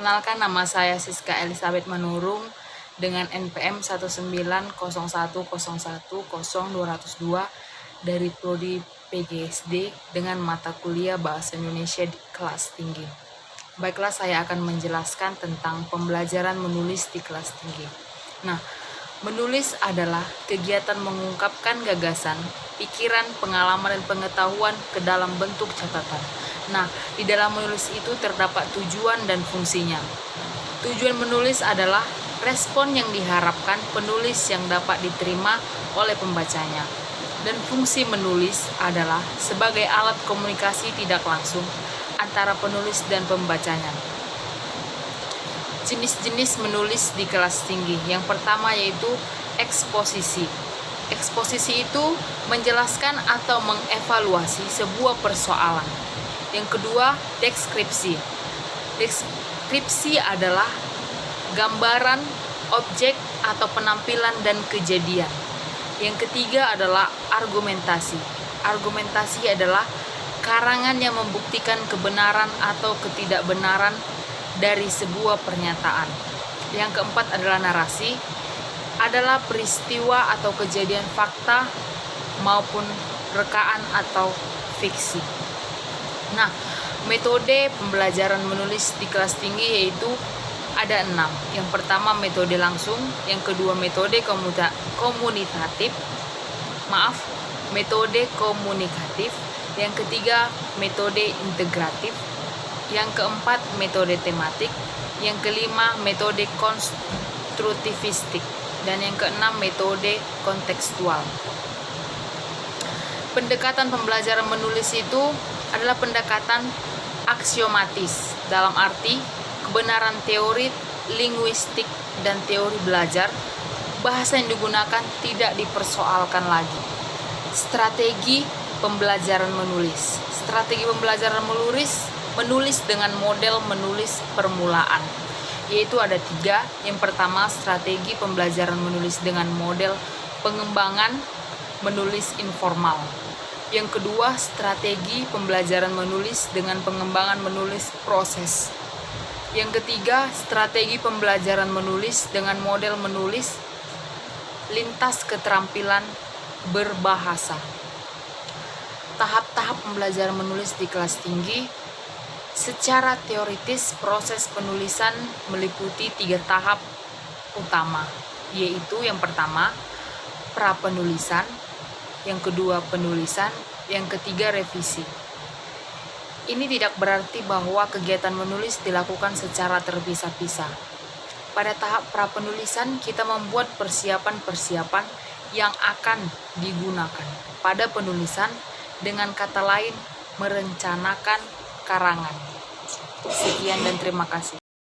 Perkenalkan, nama saya Siska Elizabeth Manurung dengan NPM 19010100202 dari Prodi PGSD dengan mata kuliah Bahasa Indonesia di kelas tinggi. Baiklah, saya akan menjelaskan tentang pembelajaran menulis di kelas tinggi. Nah, menulis adalah kegiatan mengungkapkan gagasan, pikiran, pengalaman, dan pengetahuan ke dalam bentuk catatan. Nah, di dalam menulis itu terdapat tujuan dan fungsinya. Tujuan menulis adalah respon yang diharapkan penulis yang dapat diterima oleh pembacanya. Dan fungsi menulis adalah sebagai alat komunikasi tidak langsung antara penulis dan pembacanya. Jenis-jenis menulis di kelas tinggi. Yang pertama yaitu eksposisi. Eksposisi itu menjelaskan atau mengevaluasi sebuah persoalan. Yang kedua, deskripsi. Deskripsi adalah gambaran, objek, atau penampilan dan kejadian. Yang ketiga adalah argumentasi. Argumentasi adalah karangan yang membuktikan kebenaran atau ketidakbenaran dari sebuah pernyataan. Yang keempat adalah narasi, adalah peristiwa atau kejadian fakta maupun rekaan atau fiksi. Nah, metode pembelajaran menulis di kelas tinggi yaitu ada 6. Yang pertama metode langsung, yang kedua metode metode komunikatif, yang ketiga metode integratif, yang keempat metode tematik, yang kelima metode konstruktivistik, dan yang keenam metode kontekstual. Pendekatan pembelajaran menulis itu adalah pendekatan aksiomatis, dalam arti kebenaran teori, linguistik, dan teori belajar. Bahasa yang digunakan tidak dipersoalkan lagi. Strategi pembelajaran menulis. Strategi pembelajaran menulis dengan model menulis permulaan, yaitu ada 3. Yang pertama, strategi pembelajaran menulis dengan model pengembangan menulis informal. Yang kedua, strategi pembelajaran menulis dengan pengembangan menulis proses. Yang ketiga, strategi pembelajaran menulis dengan model menulis lintas keterampilan berbahasa. Tahap-tahap pembelajaran menulis di kelas tinggi. Secara teoritis, proses penulisan meliputi 3 tahap utama, yaitu yang pertama, pra-penulisan, yang kedua, penulisan, yang ketiga, revisi. Ini tidak berarti bahwa kegiatan menulis dilakukan secara terpisah-pisah. Pada tahap pra-penulisan, kita membuat persiapan-persiapan yang akan digunakan pada penulisan, dengan kata lain, merencanakan karangan. Sekian dan terima kasih.